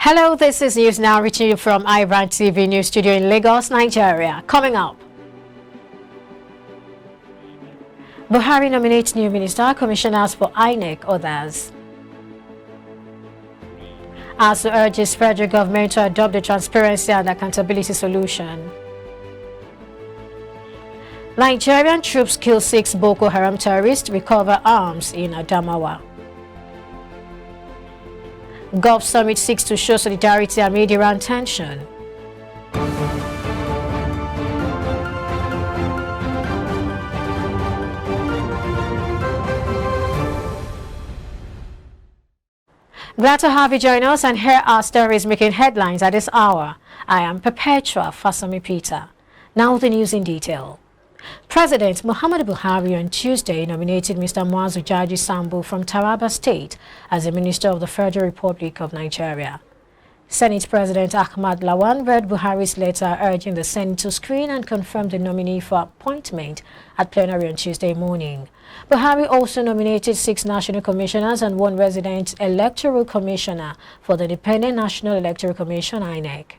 Hello, this is News Now reaching you from IRAN TV News Studio in Lagos, Nigeria. Coming up, Buhari nominates new minister, commissioners for INEC, others. ASUU urges federal government to adopt the transparency and accountability solution. Nigerian troops kill 6 Boko Haram terrorists, recover arms in ADAMAWA. Gulf Summit seeks to show solidarity amid Iran tension. Glad to have you join us, and here are stories making headlines at this hour. I am Perpetua Fasami Peter. Now the news in detail. President Muhammadu Buhari on Tuesday nominated Mr. Muazu Jaji Sambo from Taraba State as the Minister of the Federal Republic of Nigeria. Senate President Ahmad Lawan read Buhari's letter urging the Senate to screen and confirm the nominee for appointment at plenary on Tuesday morning. Buhari also nominated 6 national commissioners and 1 resident electoral commissioner for the Independent National Electoral Commission (INEC).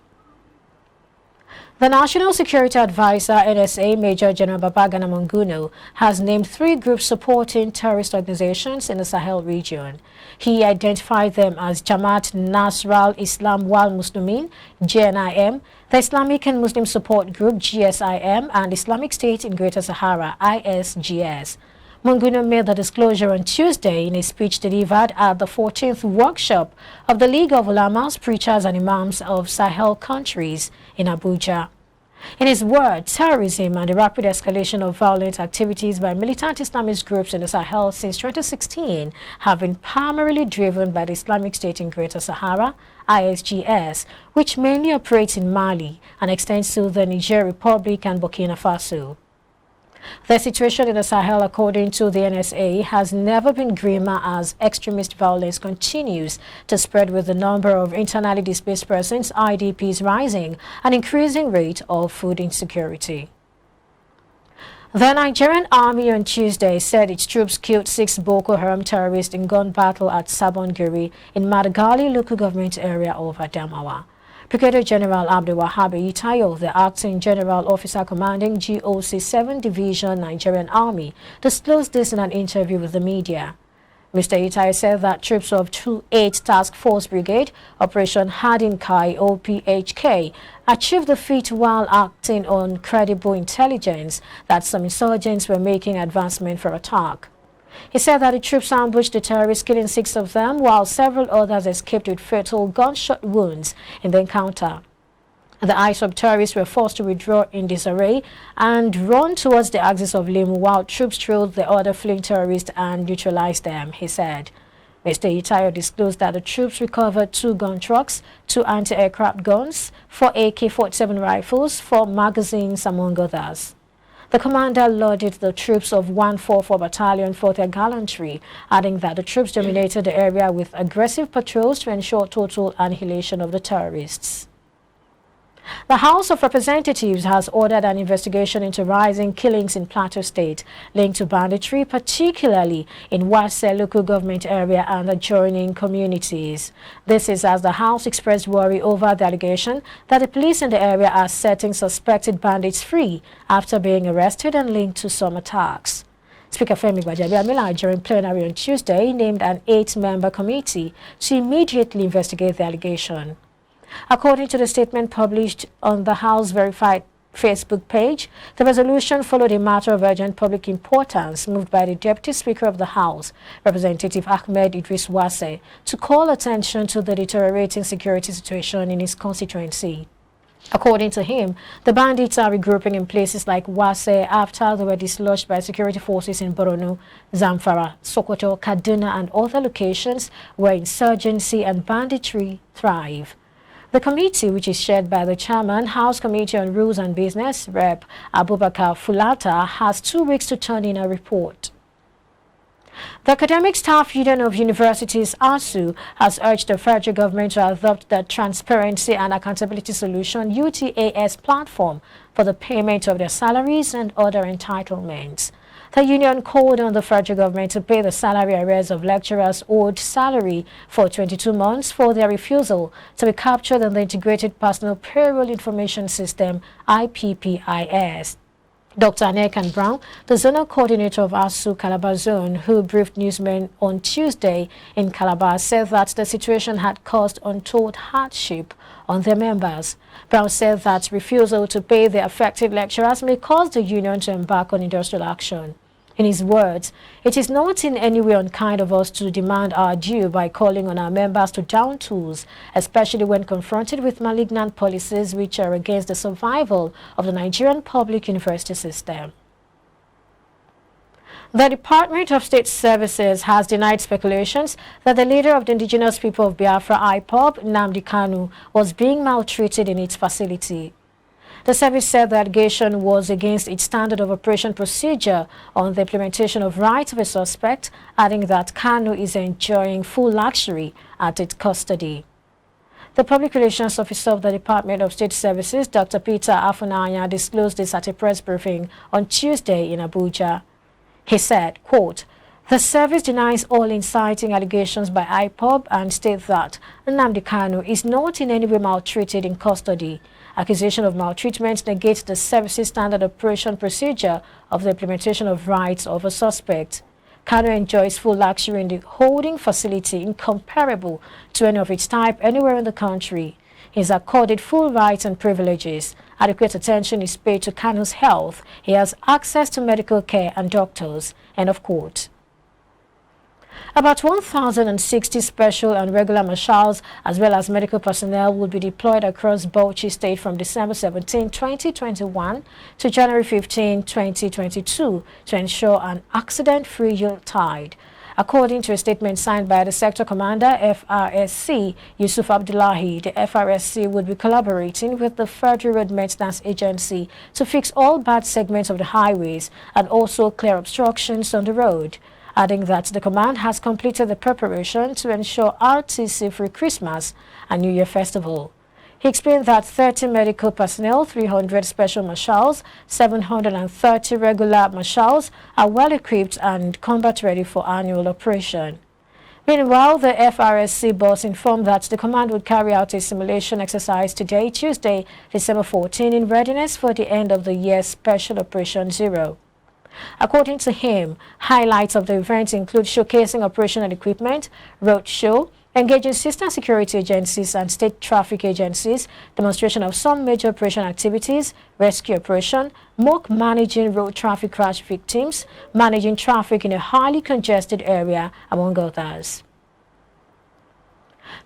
The National Security Advisor, NSA, Major General Babagana Monguno, has named 3 groups supporting terrorist organizations in the Sahel region. He identified them as Jamaat Nasral Islam wal Muslimin, JNIM, the Islamic and Muslim Support Group, GSIM, and Islamic State in Greater Sahara, ISGS. Monguno made the disclosure on Tuesday in a speech delivered at the 14th workshop of the League of Ulamas, Preachers and Imams of Sahel countries in Abuja. In his words, terrorism and the rapid escalation of violent activities by militant Islamist groups in the Sahel since 2016 have been primarily driven by the Islamic State in Greater Sahara, ISGS, which mainly operates in Mali and extends to the Niger Republic and Burkina Faso. The situation in the Sahel, according to the NSA, has never been grimmer as extremist violence continues to spread, with the number of internally displaced persons, IDPs, rising, an increasing rate of food insecurity. The Nigerian army on Tuesday said its troops killed 6 Boko Haram terrorists in gun battle at Sabongiri in Madagali local government area of Adamawa. Brigadier General Abdulwahab Itayo, the acting general officer commanding GOC 7 Division Nigerian Army, disclosed this in an interview with the media. Mr. Itayo said that troops of 28 Task Force Brigade, Operation HADIN Kai OPHK, achieved the feat while acting on credible intelligence that some insurgents were making advancement for attack. He said that the troops ambushed the terrorists, killing 6 of them, while several others escaped with fatal gunshot wounds in the encounter. The ISWAP terrorists were forced to withdraw in disarray and run towards the axis of Limu, while troops trailed the other fleeing terrorists and neutralized them, he said. Mr. Itayo disclosed that the troops recovered 2 gun trucks, 2 anti-aircraft guns, 4 AK-47 rifles, 4 magazines, among others. The commander lauded the troops of 144 Battalion for their gallantry, adding that the troops dominated the area with aggressive patrols to ensure total annihilation of the terrorists. The House of Representatives has ordered an investigation into rising killings in Plateau State linked to banditry, particularly in Wase local government area and adjoining communities. This is as the House expressed worry over the allegation that the police in the area are setting suspected bandits free after being arrested and linked to some attacks. Speaker Femi Gbajabiamila during plenary on Tuesday named an 8-member committee to immediately investigate the allegation. According to the statement published on the House-verified Facebook page, the resolution followed a matter of urgent public importance moved by the Deputy Speaker of the House, Representative Ahmed Idris Wase, to call attention to the deteriorating security situation in his constituency. According to him, the bandits are regrouping in places like Wase after they were dislodged by security forces in Borno, Zamfara, Sokoto, Kaduna and other locations where insurgency and banditry thrive. The committee, which is chaired by the chairman, House Committee on Rules and Business, Rep. Abubakar Fulata, has 2 weeks to turn in a report. The Academic Staff Union of Universities, ASUU, has urged the federal government to adopt the Transparency and Accountability Solution (UTAS) platform for the payment of their salaries and other entitlements. The union called on the federal government to pay the salary arrears of lecturers owed salary for 22 months for their refusal to be captured in the Integrated Personal Payroll Information System, IPPIS. Dr. Anekan Brown, the zonal coordinator of ASUU Calabar Zone, who briefed newsmen on Tuesday in Calabar, said that the situation had caused untold hardship on their members. Brown said that refusal to pay the affected lecturers may cause the union to embark on industrial action. In his words, it is not in any way unkind of us to demand our due by calling on our members to down tools, especially when confronted with malignant policies which are against the survival of the Nigerian public university system. The Department of State Services has denied speculations that the leader of the indigenous people of Biafra, IPOB, NNAMDI KANU, was being maltreated in its facility. The service said the allegation was against its standard of operation procedure on the implementation of rights of a suspect, adding that KANU is enjoying full luxury at its custody. The Public Relations Officer of the Department of State Services, Dr. Peter Afunanya, disclosed this at a press briefing on Tuesday in Abuja. He said, quote, "The service denies all inciting allegations by IPOB and states that NNAMDI KANU is not in any way maltreated in custody. Accusation of maltreatment negates the service's standard operation procedure of the implementation of rights of a suspect. KANU enjoys full luxury in the holding facility incomparable to any of its type anywhere in the country. He is accorded full rights and privileges. Adequate attention is paid to KANU's health. He has access to medical care and doctors." End of quote. About 1,060 special and regular marshals as well as medical personnel will be deployed across Bauchi State from December 17, 2021 to January 15, 2022 to ensure an accident-free ULETIDE. According to a statement signed by the Sector Commander, FRSC, Yusuf Abdullahi, the FRSC would be collaborating with the Federal Road Maintenance Agency to fix all bad segments of the highways and also clear obstructions on the road, adding that the command has completed the preparation to ensure RTC-free Christmas and New Year festival. He explained that 30 medical personnel, 300 special marshals, 730 regular marshals are well equipped and combat ready for annual operation. Meanwhile, the FRSC boss informed that the command would carry out a simulation exercise today, Tuesday, December 14, in readiness for the end of the year Special Operation Zero. According to him, highlights of the event include showcasing operational equipment, road show, engaging sister security agencies and state traffic agencies, demonstration of some major operation activities, rescue operation, mock managing road traffic crash victims, managing traffic in a highly congested area, among others.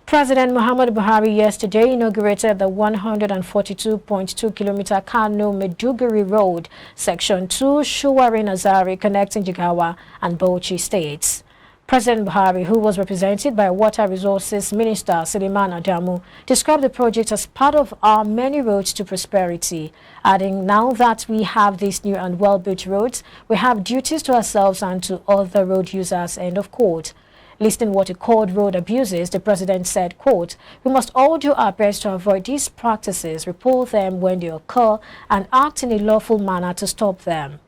President Muhammadu Buhari yesterday inaugurated the 142.2-kilometer KANO-MAIDUGURI Road, Section 2, Shuwari-Nazari, connecting Jigawa and Bauchi states. President Buhari, who was represented by Water Resources Minister Suleiman Adamu, described the project as part of our many roads to prosperity, adding, "Now that we have these new and well-built roads, we have duties to ourselves and to other road users." End of quote. Listing what he called road abuses, the president said, quote, "We must all do our best to avoid these practices, report them when they occur, and act in a lawful manner to stop them."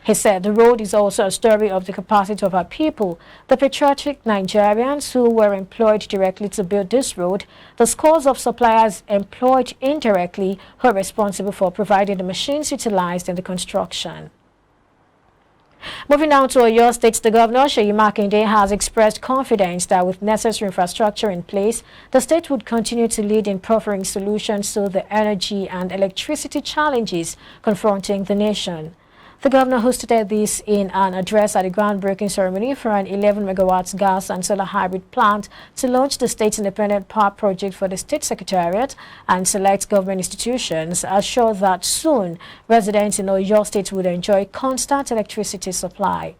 He said the road is also a story of the capacity of our people, the patriotic Nigerians who were employed directly to build this road, the scores of suppliers employed indirectly who are responsible for providing the machines utilized in the construction. Moving down to Oyo State, the governor, MAKINDE, has expressed confidence that with necessary infrastructure in place, the state would continue to lead in proffering solutions to the energy and electricity challenges confronting the nation. The governor hosted this in an address at a groundbreaking ceremony for an 11 megawatts gas and solar hybrid plant to launch the state's independent power project for the state secretariat and select government institutions, assured that soon residents in Oyo State would enjoy constant electricity supply.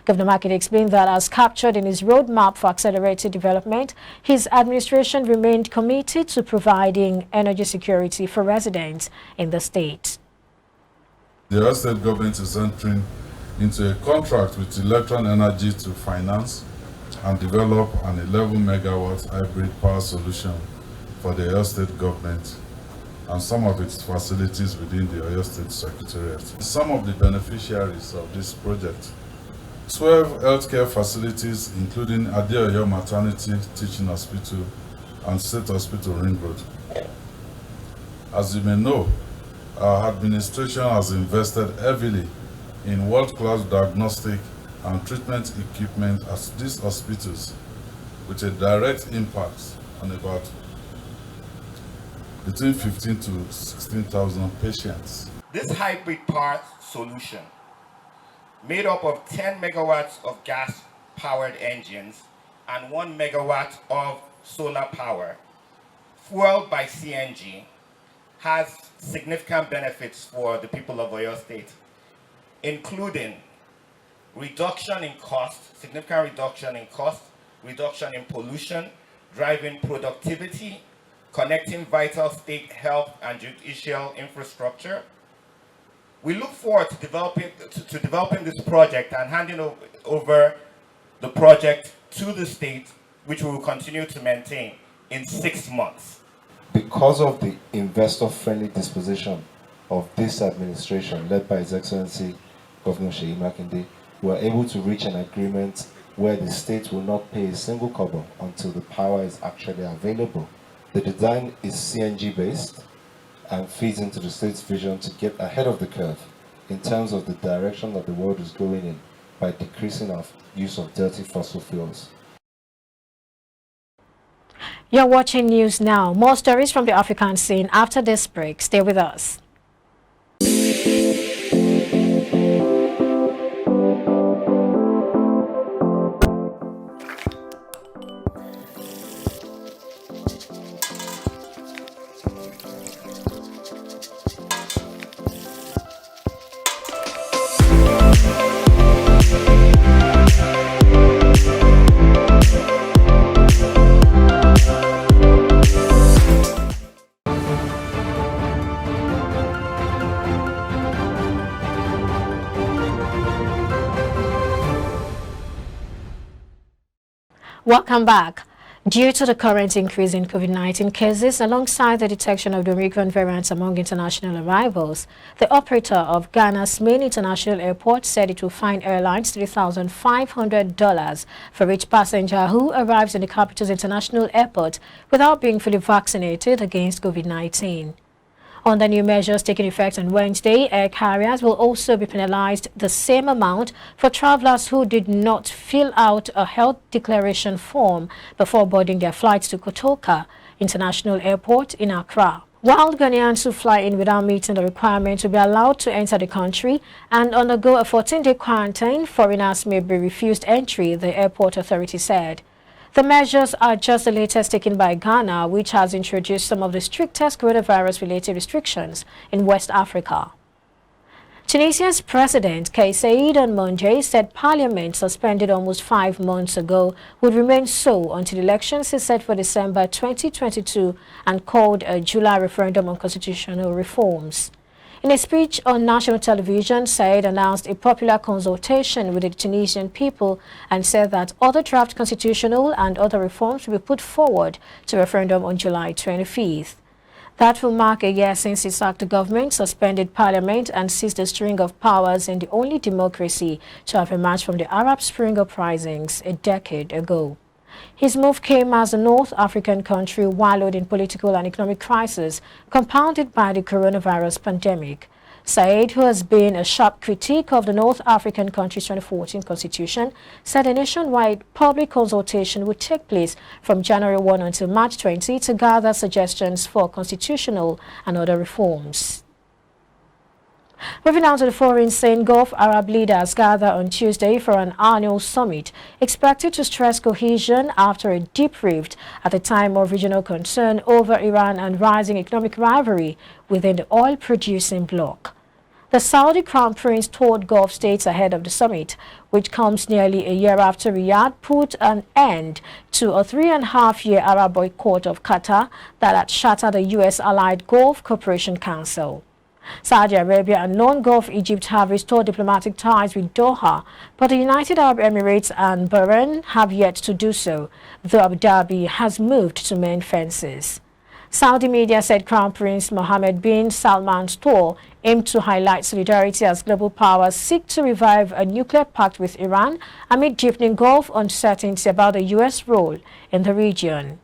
Governor Makinde explained that as captured in his roadmap for accelerated development, his administration remained committed to providing energy security for residents in the state. The Oyo State government is entering into a contract with Electron Energy to finance and develop an 11 megawatt hybrid power solution for the Oyo State government and some of its facilities within the Oyo State Secretariat. Some of the beneficiaries of this project: 12 healthcare facilities, including Adeoyo Maternity Teaching Hospital and State Hospital Ring Road. As you may know, our administration has invested heavily in world-class diagnostic and treatment equipment at these hospitals, with a direct impact on about between 15 to 16,000 patients. This hybrid power solution, made up of 10 megawatts of gas-powered engines and 1 megawatt of solar power, fueled by CNG, has significant benefits for the people of Oyo State, including reduction in cost, significant reduction in cost, reduction in pollution, driving productivity, connecting vital state health and judicial infrastructure. We look forward to developing this project and handing over the project to the state, which we will continue to maintain in 6 months. Because of the investor-friendly disposition of this administration, led by His Excellency Governor Seyi Makinde, we are able to reach an agreement where the state will not pay a single kobo until the power is actually available. The design is CNG-based and feeds into the state's vision to get ahead of the curve in terms of the direction that the world is going in by decreasing our use of dirty fossil fuels. You're watching news now. More stories from the African scene after this break. Stay with us. Welcome back. Due to the current increase in COVID-19 cases, alongside the detection of the Omicron variants among international arrivals, the operator of Ghana's main international airport said it will fine airlines $3,500 for each passenger who arrives in the capital's international airport without being fully vaccinated against COVID-19. Under new measures taking effect on Wednesday, air carriers will also be penalized the same amount for travelers who did not fill out a health declaration form before boarding their flights to Kotoka International Airport in Accra. While Ghanaians who fly in without meeting the requirement to be allowed to enter the country and undergo a 14-day quarantine, foreigners may be refused entry, the airport authority said. The measures are just the latest taken by Ghana, which has introduced some of the strictest coronavirus-related restrictions in West Africa. Tunisia's President Kais Saied Mounjeh said Parliament, suspended almost 5 months ago, would remain so until elections is set for December 2022 and called a July referendum on constitutional reforms. In a speech on national television, Said announced a popular consultation with the Tunisian people and said that other draft constitutional and other reforms will be put forward to referendum on July 25th. That will mark a year since he sacked the government, suspended parliament, and seized the string of powers in the only democracy to have emerged from the Arab Spring uprisings a decade ago. His move came as the North African country wallowed in political and economic crisis, compounded by the coronavirus pandemic. Said, who has been a sharp critic of the North African country's 2014 constitution, said a nationwide public consultation would take place from January 1 until March 20 to gather suggestions for constitutional and other reforms. Moving on to the foreign scene, Gulf Arab leaders gather on Tuesday for an annual summit expected to stress cohesion after a deep rift at a time of regional concern over Iran and rising economic rivalry within the oil-producing bloc. The Saudi Crown Prince toured Gulf states ahead of the summit, which comes nearly a year after Riyadh put an end to a 3.5-year Arab boycott of Qatar that had shattered the U.S.-allied Gulf Cooperation Council. Saudi Arabia and non-Gulf Egypt have restored diplomatic ties with Doha, but the United Arab Emirates and Bahrain have yet to do so, though Abu Dhabi has moved to mend fences. Saudi media said Crown Prince Mohammed bin Salman's tour aimed to highlight solidarity as global powers seek to revive a nuclear pact with Iran amid deepening Gulf uncertainty about the U.S. role in the region.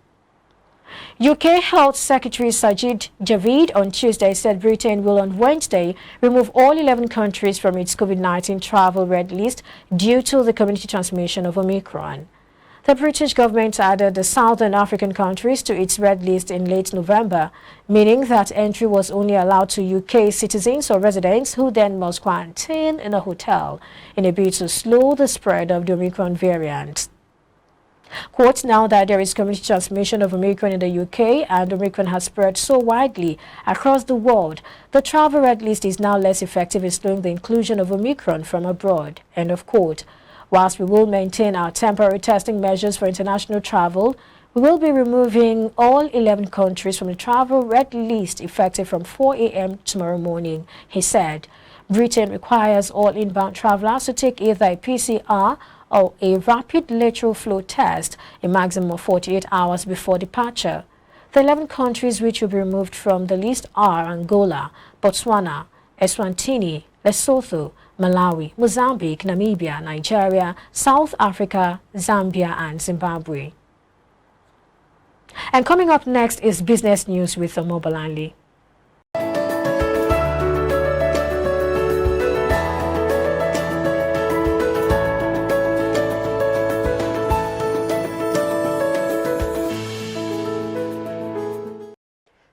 UK Health Secretary Sajid Javid on Tuesday said Britain will on Wednesday remove all 11 countries from its COVID-19 travel red list due to the community transmission of Omicron. The British government added the Southern African countries to its red list in late November, meaning that entry was only allowed to UK citizens or residents who then must quarantine in a hotel in a bid to slow the spread of the Omicron variant. Quote, now that there is community transmission of Omicron in the UK and Omicron has spread so widely across the world, the travel red list is now less effective in slowing the inclusion of Omicron from abroad, end of quote. Whilst we will maintain our temporary testing measures for international travel, we will be removing all 11 countries from the travel red list effective from 4 a.m. tomorrow morning, he said. Britain requires all inbound travelers to take either a PCR or a rapid lateral flow test a maximum of 48 hours before departure. The 11 countries which will be removed from the list are Angola, Botswana, Eswatini, Lesotho, Malawi, Mozambique, Namibia, Nigeria, South Africa, Zambia, and Zimbabwe. And coming up next is business news with Omobolanle.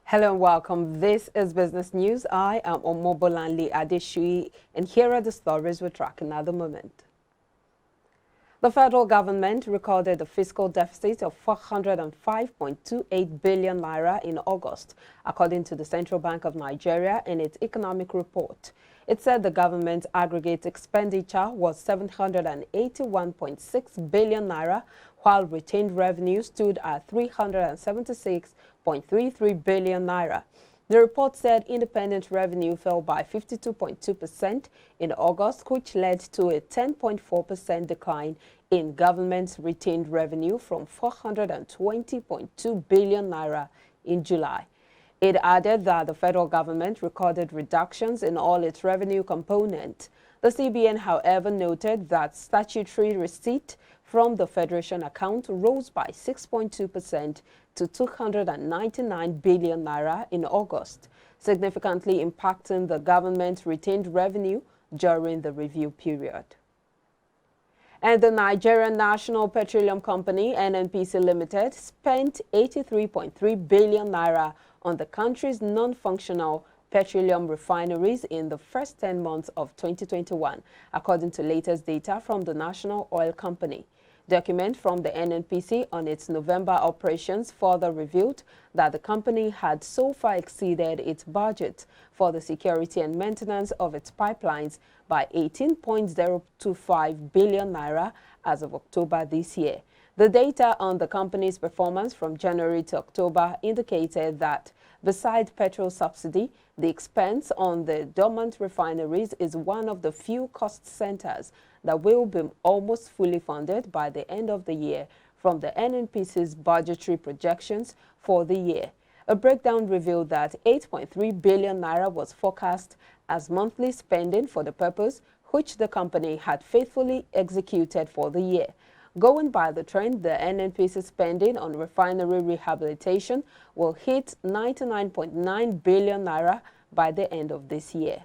Hello and welcome. This is Business News. I am Omobolanle Adeshui, and here are the stories we're tracking at the moment. The federal government recorded a fiscal deficit of 405.28 billion naira in August, according to the Central Bank of Nigeria in its economic report. It said the government's aggregate expenditure was 781.6 billion naira, while retained revenue stood at 376.33 billion naira. The report said independent revenue fell by 52.2% in August, which led to a 10.4% decline in government's retained revenue from 420.2 billion naira in July. It added that the federal government recorded reductions in all its revenue components. The CBN, however, noted that statutory receipt from the Federation account rose by 6.2% to 299 billion naira in August, significantly impacting the government's retained revenue during the review period. And the Nigerian National Petroleum Company NNPC Limited spent 83.3 billion naira on the country's non-functional petroleum refineries in the first 10 months of 2021, according to latest data from the National Oil Company. Document from the NNPC on its November operations further revealed that the company had so far exceeded its budget for the security and maintenance of its pipelines by 18.025 billion naira as of October this year. The data on the company's performance from January to October indicated that besides petrol subsidy, the expense on the dormant refineries is one of the few cost centers that will be almost fully funded by the end of the year from the NNPC's budgetary projections for the year. A breakdown revealed that 8.3 billion naira was forecast as monthly spending for the purpose, which the company had faithfully executed for the year. Going by the trend, the NNPC spending on refinery rehabilitation will hit 99.9 billion naira by the end of this year.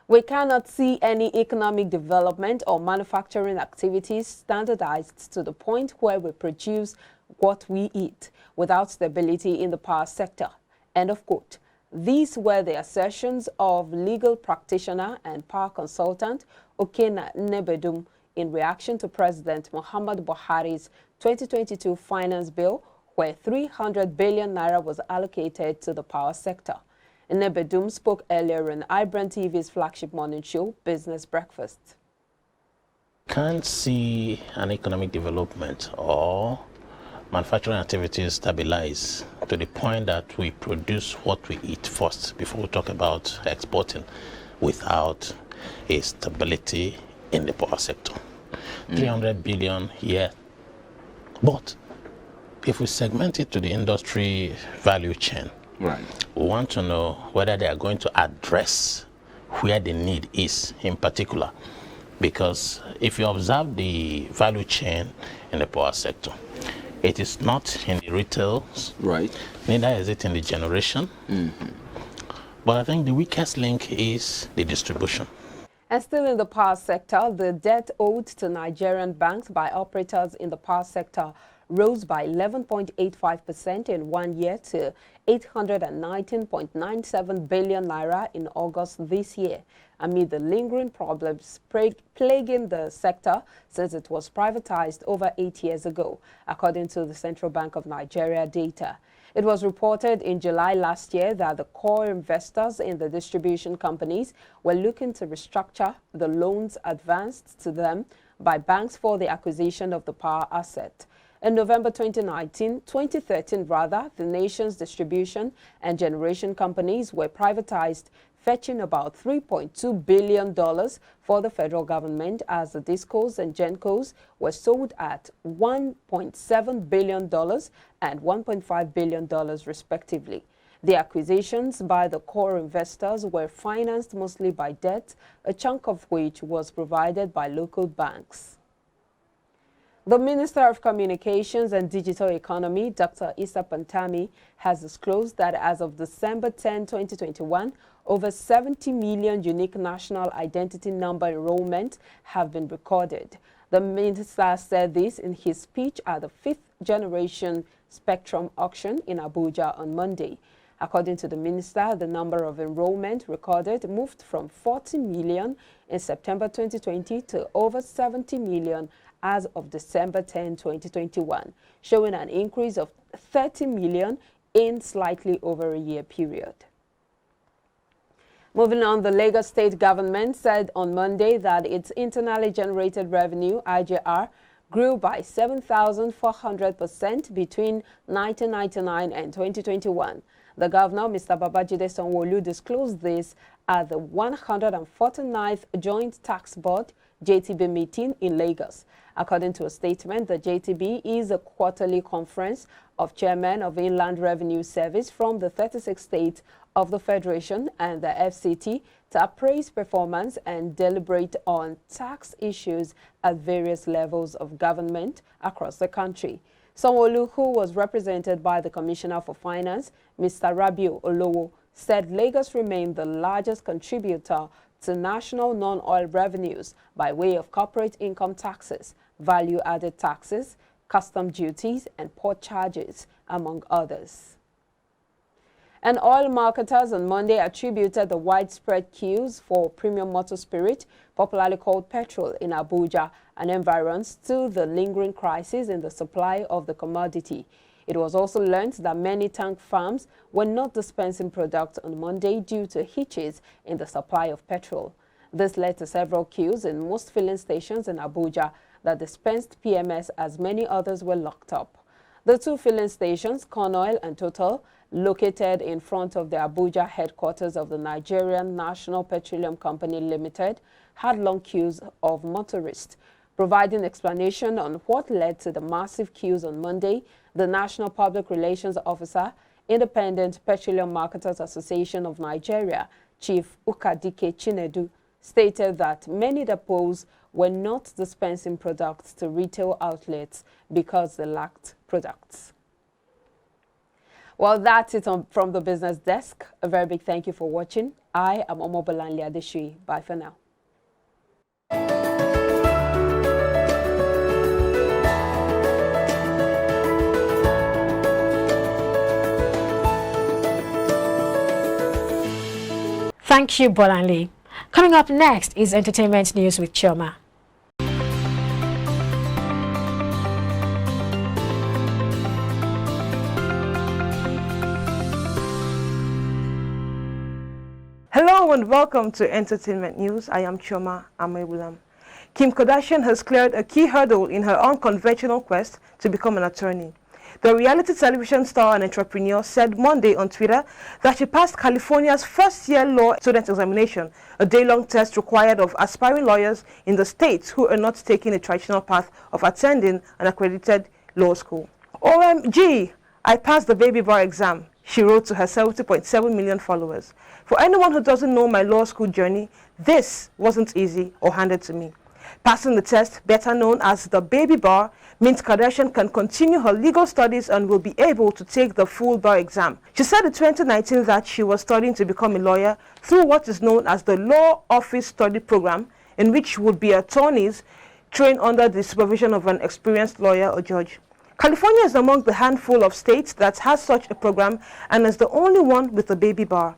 We cannot see any economic development or manufacturing activities standardized to the point where we produce what we eat without stability in the power sector. End of quote. These were the assertions of legal practitioner and power consultant Okena Nebedum in reaction to President Muhammadu Buhari's 2022 finance bill, where 300 billion naira was allocated to the power sector. Nebedum spoke earlier on IBRAN TV's flagship morning show, Business Breakfast. Can't see an economic development or manufacturing activities stabilize to the point that we produce what we eat first before we talk about exporting without a stability in the power sector. 300 billion here, but if we segment it to the industry value chain, Right. we want to know whether they are going to address where the need is in particular. Because if you observe the value chain in the power sector, it is not in the retail, Right. neither is it in the generation. But I think the weakest link is the distribution. And still in the power sector, the debt owed to Nigerian banks by operators in the power sector rose by 11.85% in 1 year to 819.97 billion naira in August this year, amid the lingering problems plaguing the sector since it was privatized over 8 years ago, according to the Central Bank of Nigeria data. It was reported in July last year that the core investors in the distribution companies were looking to restructure the loans advanced to them by banks for the acquisition of the power asset. In November 2013, the nation's distribution and generation companies were privatized, fetching about $3.2 billion for the federal government, as the DISCOs and GENCOs were sold at $1.7 billion and $1.5 billion respectively. The acquisitions by the core investors were financed mostly by debt, a chunk of which was provided by local banks. The Minister of Communications and Digital Economy, Dr. Issa Pantami, has disclosed that as of December 10, 2021, over 70 million unique national identity number enrollment have been recorded. The minister said this in his speech at the 5th Generation Spectrum Auction in Abuja on Monday. According to the minister, the number of enrollment recorded moved from 40 million in September 2020 to over 70 million as of December 10, 2021, showing an increase of 30 million in slightly over a year period. Moving on, the Lagos state government said on Monday that its internally generated revenue, IGR, grew by 7,400% between 1999 and 2021. The governor, Mr. Babajide Sanwo-Olu, disclosed this at the 149th Joint Tax Board JTB meeting in Lagos. According to a statement, the JTB is a quarterly conference of chairmen of Inland Revenue Service from the 36 states of the Federation and the FCT to appraise performance and deliberate on tax issues at various levels of government across the country. Sanwo-Olu, who was represented by the Commissioner for Finance, Mr. Rabiu Olowo, said Lagos remained the largest contributor to national non-oil revenues by way of corporate income taxes, value-added taxes, custom duties, and port charges, among others. And oil marketers on Monday attributed the widespread queues for premium motor spirit, popularly called petrol, in Abuja and environs to the lingering crisis in the supply of the commodity. It was also learned that many tank farms were not dispensing products on Monday due to hitches in the supply of petrol. This led to several queues in most filling stations in Abuja that dispensed PMS, as many others were locked up. The two filling stations, KANU and Total, located in front of the Abuja headquarters of the Nigerian National Petroleum Company Limited, had long queues of motorists. Providing explanation on what led to the massive queues on Monday, the National Public Relations Officer, Independent Petroleum Marketers Association of Nigeria, Chief Ukadike Chinedu, stated that many depots were not dispensing products to retail outlets because they lacked products. Well, that's it from the business desk. A very big thank you for watching. I am Omobolanle Adeshui. Bye for now. Thank you, Bolanle. Coming up next is entertainment news with Chioma. Hello and welcome to Entertainment News. I am Chioma Amewulam. Kim Kardashian has cleared a key hurdle in her unconventional quest to become an attorney. The reality television star and entrepreneur said Monday on Twitter that she passed California's first-year law student examination, a day-long test required of aspiring lawyers in the states who are not taking the traditional path of attending an accredited law school. OMG, I passed the baby bar exam, she wrote to her 70.7 million followers. For anyone who doesn't know my law school journey, this wasn't easy or handed to me. Passing the test, better known as the baby bar, means Kardashian can continue her legal studies and will be able to take the full bar exam. She said in 2019 that she was studying to become a lawyer through what is known as the Law Office Study Program, in which would be attorneys trained under the supervision of an experienced lawyer or judge. California is among the handful of states that has such a program and is the only one with a baby bar.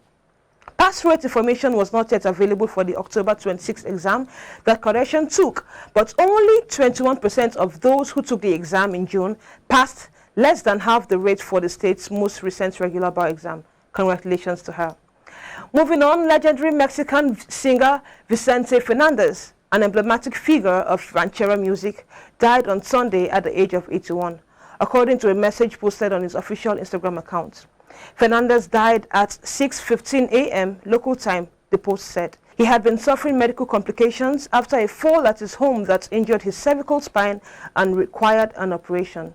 Pass rate information was not yet available for the October 26 exam that Kardashian took, but only 21% of those who took the exam in June passed, less than half the rate for the state's most recent regular bar exam. Congratulations to her. Moving on, legendary Mexican singer Vicente Fernandez, an emblematic figure of ranchera music, died on Sunday at the age of 81, according to a message posted on his official Instagram account. Fernandez died at 6:15 a.m. local time, the post said. He had been suffering medical complications after a fall at his home that injured his cervical spine and required an operation.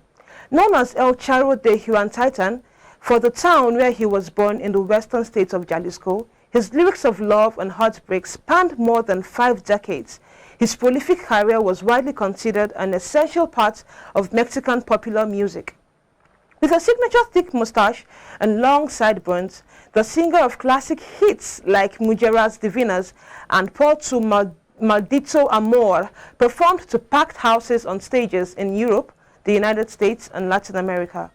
Known as El Charro de Huantitan, for the town where he was born in the western state of Jalisco, his lyrics of love and heartbreak spanned more than 5 decades. His prolific career was widely considered an essential part of Mexican popular music. With a signature thick mustache and long sideburns, the singer of classic hits like Mujeres Divinas and Por tu Maldito Amor performed to packed houses on stages in Europe, the United States, and Latin America.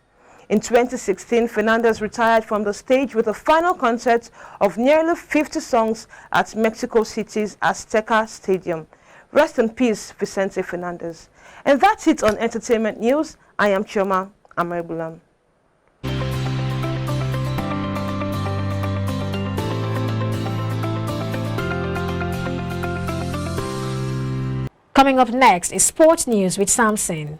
In 2016, Fernandez retired from the stage with a final concert of nearly 50 songs at Mexico City's Azteca Stadium. Rest in peace, Vicente Fernandez. And that's it on Entertainment News. I am Chioma Amaebulam. Coming up next is Sports News with Samson.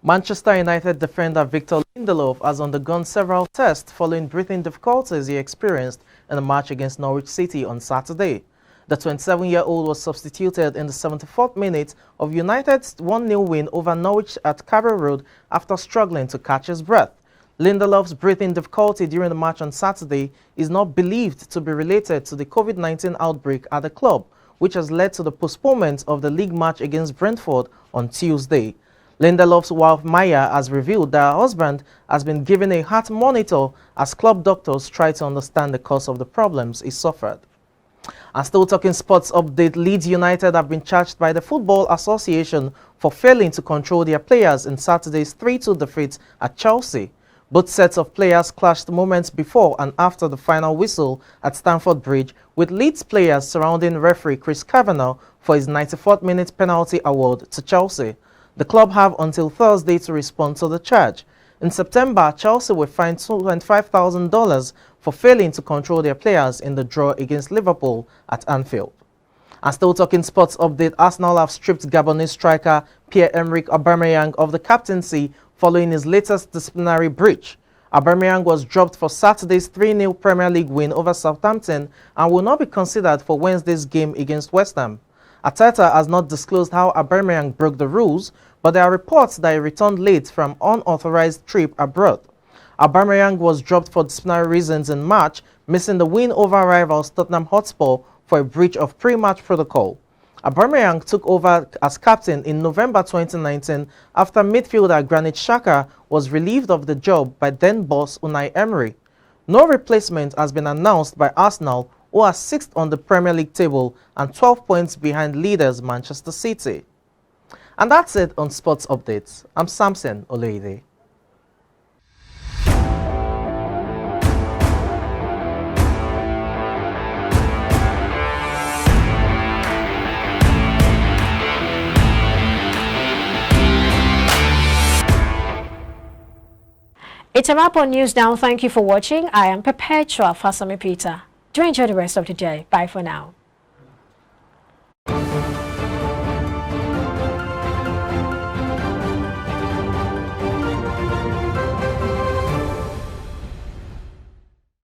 Manchester United defender Victor Lindelof has undergone several tests following breathing difficulties he experienced in a match against Norwich City on Saturday. The 27-year-old was substituted in the 74th minute of United's 1-0 win over Norwich at Carrow Road after struggling to catch his breath. Lindelof's breathing difficulty during the match on Saturday is not believed to be related to the COVID-19 outbreak at the club, which has led to the postponement of the league match against Brentford on Tuesday. Lindelof's wife Maya has revealed that her husband has been given a heart monitor as club doctors try to understand the cause of the problems he suffered. And still talking sports update, Leeds United have been charged by the Football Association for failing to control their players in Saturday's 3-2 defeat at Chelsea. Both sets of players clashed moments before and after the final whistle at Stamford Bridge, with Leeds players surrounding referee Chris Kavanagh for his 94th minute penalty award to Chelsea. The club have until Thursday to respond to the charge. In September, Chelsea were fined $25,000 for failing to control their players in the draw against Liverpool at Anfield. And still talking sports update, Arsenal have stripped Gabonese striker Pierre-Emerick Aubameyang of the captaincy following his latest disciplinary breach. Aubameyang was dropped for Saturday's 3-0 Premier League win over Southampton and will not be considered for Wednesday's game against West Ham. Arteta has not disclosed how Aubameyang broke the rules, but there are reports that he returned late from an unauthorized trip abroad. Aubameyang was dropped for disciplinary reasons in March, missing the win over rivals Tottenham Hotspur for a breach of pre-match protocol. Aubameyang took over as captain in November 2019 after midfielder Granit Xhaka was relieved of the job by then-boss Unai Emery. No replacement has been announced by Arsenal, who are 6th on the Premier League table and 12 points behind leaders Manchester City. And that's it on Sports Updates. I'm Samson Oleide. It's a wrap on News Now. Thank you for watching. I am Perpetua Fasami Peter. Do enjoy the rest of the day. Bye for now.